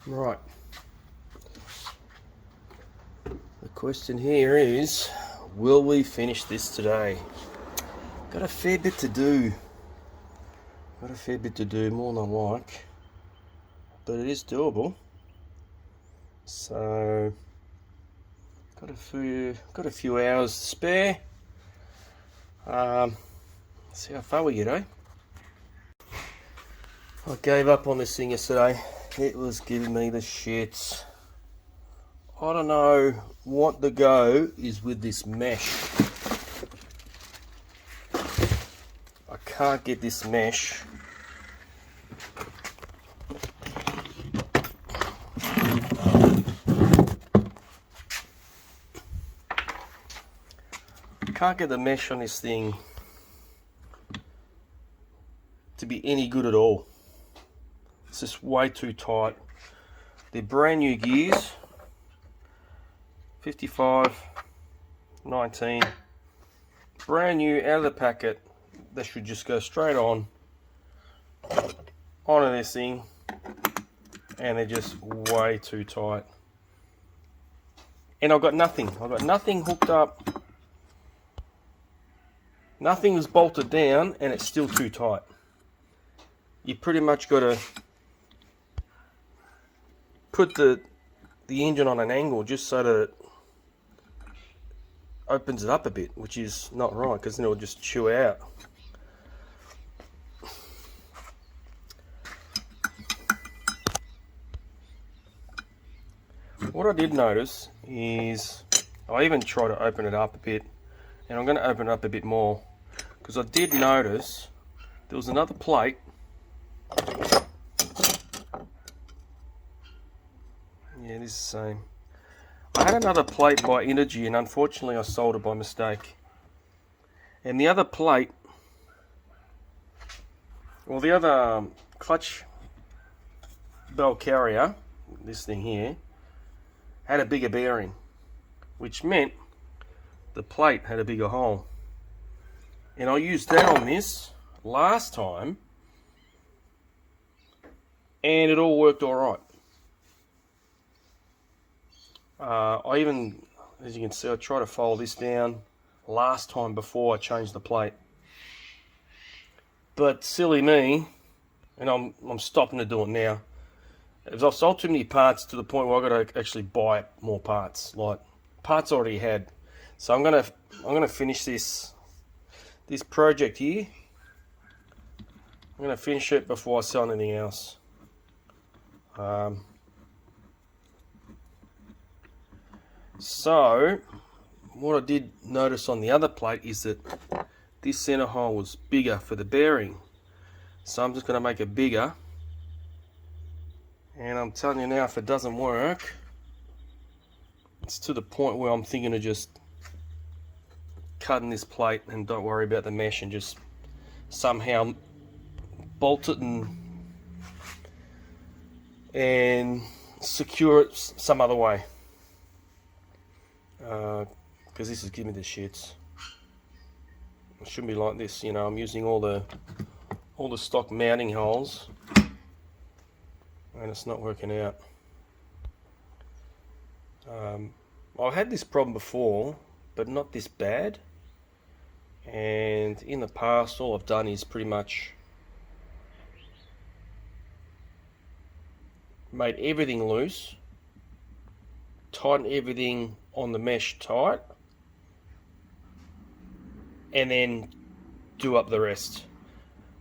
Right. The question here is, will we finish this today? Got a fair bit to do. More than I like. But it is doable. So got a few hours to spare. See how far we get, eh? I gave up on this thing yesterday. It was giving me the shits. I don't know what the go is with this mesh. I can't get this mesh on this thing to be any good at all. It's just way too tight. They're brand new gears, 55, 19, brand new out of the packet. They should just go straight onto this thing, and they're just way too tight. And I've got nothing hooked up. Nothing is bolted down, and it's still too tight. You pretty much got to put the engine on an angle just so that it opens it up a bit, which is not right, because then it'll just chew out. What I did notice is, I even try to open it up a bit, and I'm going to open it up a bit more, because I did notice there was another plate. Yeah, this is the same. I had another plate by Energy, and unfortunately I sold it by mistake. And the other plate, well, the other clutch bell carrier, this thing here, had a bigger bearing, which meant the plate had a bigger hole. And I used that on this last time, and it all worked all right. I even, as you can see, I tried to fold this down last time before I changed the plate. But silly me, and I'm stopping to do it now, as I've sold too many parts to the point where I've got to actually buy more parts, like parts I already had. So I'm gonna finish this project here. I'm gonna finish it before I sell anything else. So what I did notice on the other plate is that this center hole was bigger for the bearing. So I'm just going to make it bigger. And I'm telling you now, if it doesn't work, it's to the point where I'm thinking of just cutting this plate and don't worry about the mesh and just somehow bolt it and secure it some other way. Because this is giving me the shits. It shouldn't be like this, you know. I'm using all the stock mounting holes, and it's not working out. I've had this problem before, but not this bad. And in the past, all I've done is pretty much made everything loose, tighten everything on the mesh tight, and then do up the rest,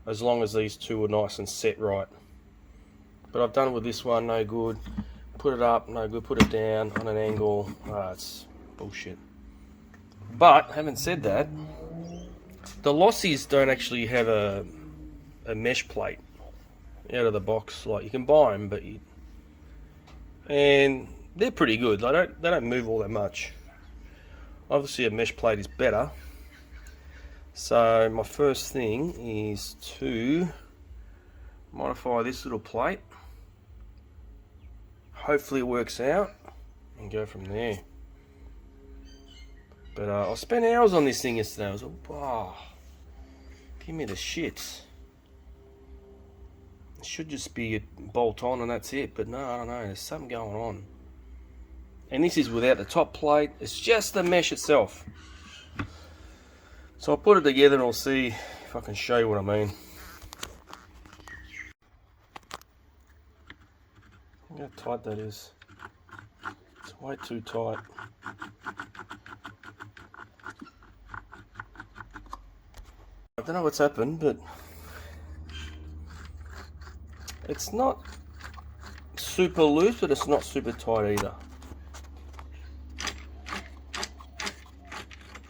as long as these two are nice and set right. But I've done it with this one, no good. Put it up, no good. Put it down on an angle, it's bullshit. But having said that, the lossies don't actually have a mesh plate out of the box. Like, you can buy them, but and they're pretty good. They don't move all that much. Obviously a mesh plate is better. So my first thing is to modify this little plate. Hopefully it works out and go from there. But I spent hours on this thing yesterday. I was like, wow, give me the shits. should just be a bolt on and that's it, but no, I don't know, there's something going on. And this is without the top plate, it's just the mesh itself. So I'll put it together and I'll see if I can show you what I mean. Look how tight that is. It's way too tight. I don't know what's happened, but it's not super loose, but it's not super tight either.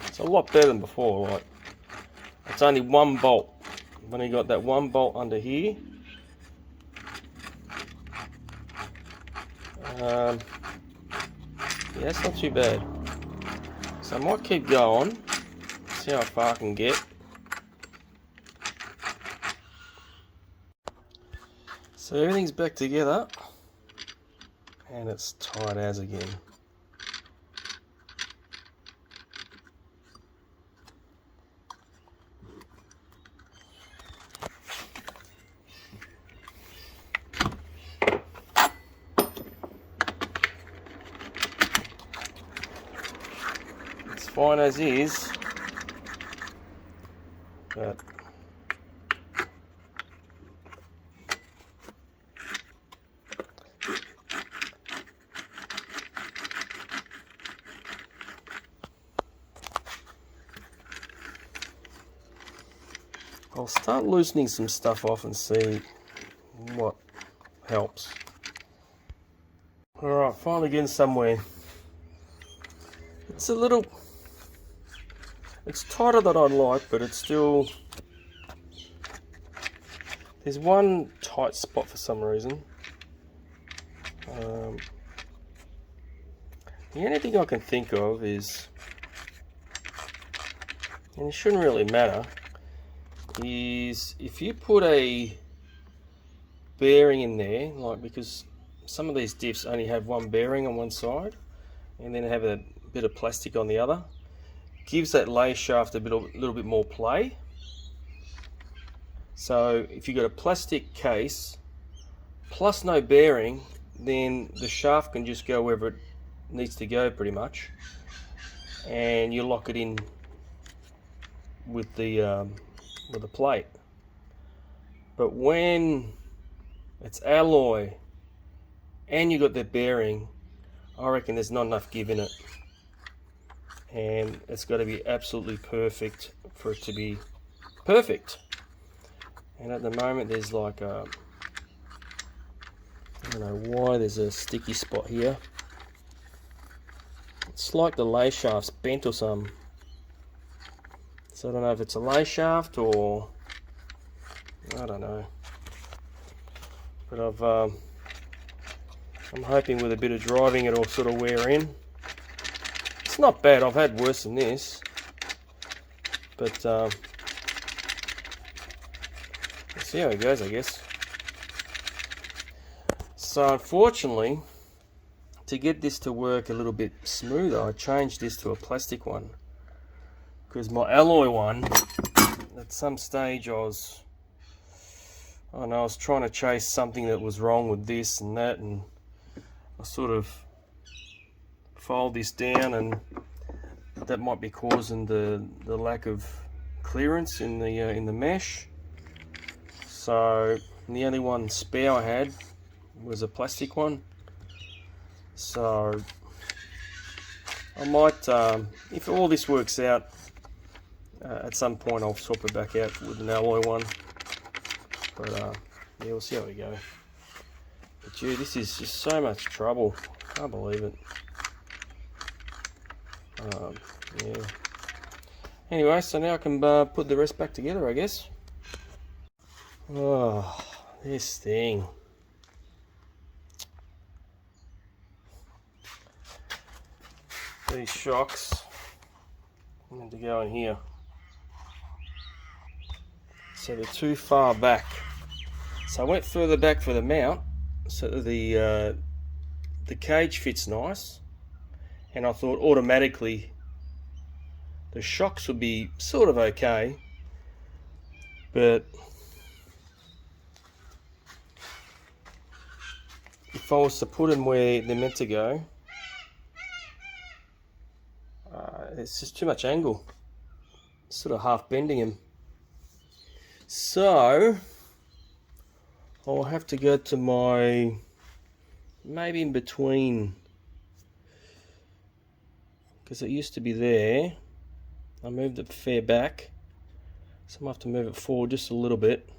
It's a lot better than before. Like, it's only one bolt. I've only got that one bolt under here. Yeah, it's not too bad. So I might keep going, see how far I can get. So everything's back together, and it's tight as again. It's fine as is, but I'll start loosening some stuff off and see what helps. Alright, finally getting somewhere. It's a little, it's tighter than I'd like, but it's still, there's one tight spot for some reason. The only thing I can think of is, and it shouldn't really matter, is if you put a bearing in there, like, because some of these diffs only have one bearing on one side and then have a bit of plastic on the other, gives that lay shaft a little bit more play. So if you've got a plastic case plus no bearing, then the shaft can just go wherever it needs to go pretty much, and you lock it in with the plate. But when it's alloy and you got the bearing, I reckon there's not enough give in it, and it's got to be absolutely perfect for it to be perfect. And at the moment there's like a, I don't know why there's a sticky spot here. It's like the lay shaft's bent or something. So I don't know if it's a lay shaft or I don't know. But I'm hoping with a bit of driving it'll sort of wear in. It's not bad. I've had worse than this, but we'll see how it goes, I guess. So unfortunately, to get this to work a little bit smoother, I changed this to a plastic one, because my alloy one, at some stage I was trying to chase something that was wrong with this and that, and I sort of fold this down, and that might be causing the lack of clearance in the mesh. So the only one spare I had was a plastic one. So I might, if all this works out, at some point I'll swap it back out with an alloy one. But yeah, we'll see how we go. But gee, this is just so much trouble. I can't believe it. Yeah. Anyway, so now I can put the rest back together, I guess. Oh, this thing. These shocks need to go in here. So they're too far back. So I went further back for the mount, so the cage fits nice, and I thought automatically the shocks would be sort of okay, but if I was to put them where they're meant to go, it's just too much angle. Sort of half bending them. So I'll have to go to my, maybe in between, because it used to be there. I moved it fair back, so I'm going to have to move it forward just a little bit.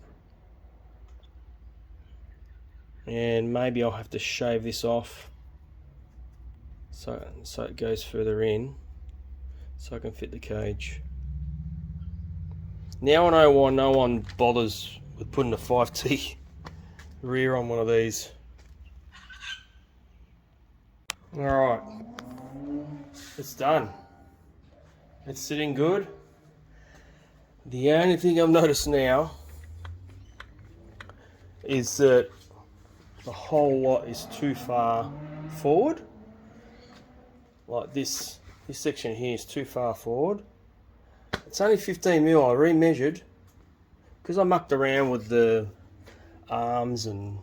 And maybe I'll have to shave this off so it goes further in, so I can fit the cage. Now I know why no one bothers with putting a 5T rear on one of these. Alright, it's done. It's sitting good. The only thing I've noticed now is that the whole lot is too far forward. Like this section here is too far forward. It's only 15 mil. I remeasured because I mucked around with the arms and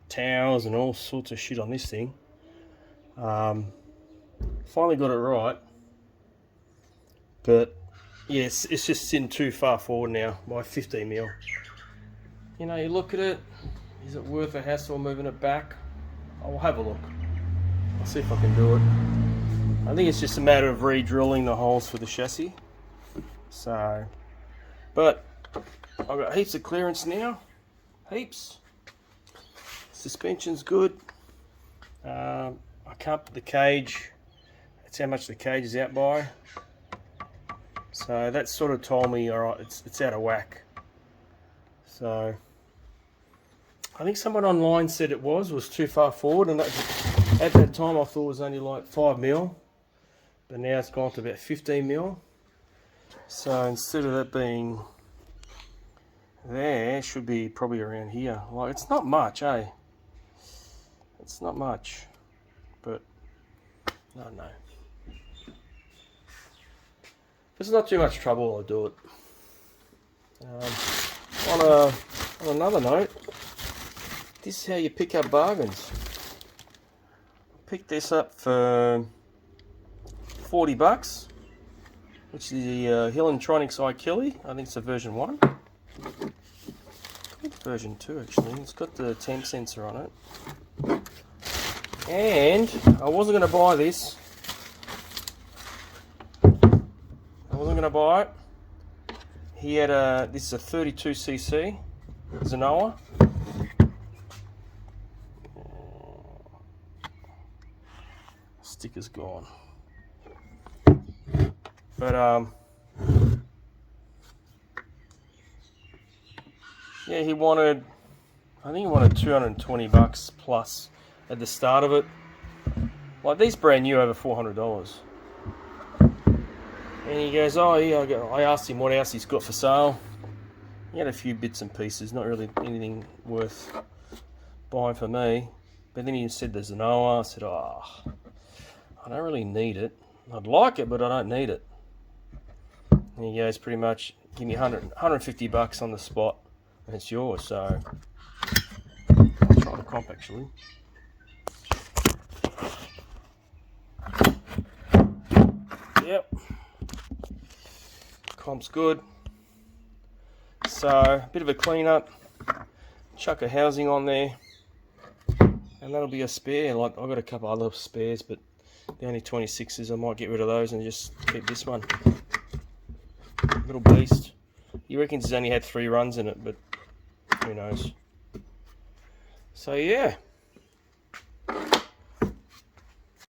towels and all sorts of shit on this thing. Finally got it right, but yes, it's just sitting too far forward now by 15 mil. You know, you look at it, is it worth a hassle moving it back? I'll have a look. I'll see if I can do it. I think it's just a matter of re-drilling the holes for the chassis. So, but I've got heaps of clearance now, heaps. Suspension's good. I can't put the cage. That's how much the cage is out by. So that sort of told me, all right, it's out of whack. So I think someone online said it was too far forward, and at that time I thought it was only like 5 mil, but now it's gone to about 15 mil. So instead of that being there, it should be probably around here. Like, it's not much, eh? It's not much, but I don't know. If it's not too much trouble, I'll do it. On another note, this is how you pick up bargains. I picked this up for $40, which is the Hillentronics iKilly. I think it's a version 1. It's version 2 actually. It's got the temp sensor on it. And I wasn't going to buy this. I wasn't going to buy it. He had this is a 32cc Zenoa. Sticker's gone. But yeah, he wanted, I think he wanted $220 plus at the start of it. Like, these brand new over $400. And he goes, oh yeah, I asked him what else he's got for sale. He had a few bits and pieces, not really anything worth buying for me. But then he said there's an Zenoa. I said, oh, I don't really need it. I'd like it, but I don't need it. And he goes, pretty much, give me $150 on the spot, and it's yours. So I'll try the comp actually. Yep, comp's good. So a bit of a cleanup, chuck a housing on there, and that'll be a spare. Like, I've got a couple other spares, but the only 26s, I might get rid of those and just keep this one. Little beast. He reckons he's only had 3 runs in it, but who knows. So yeah.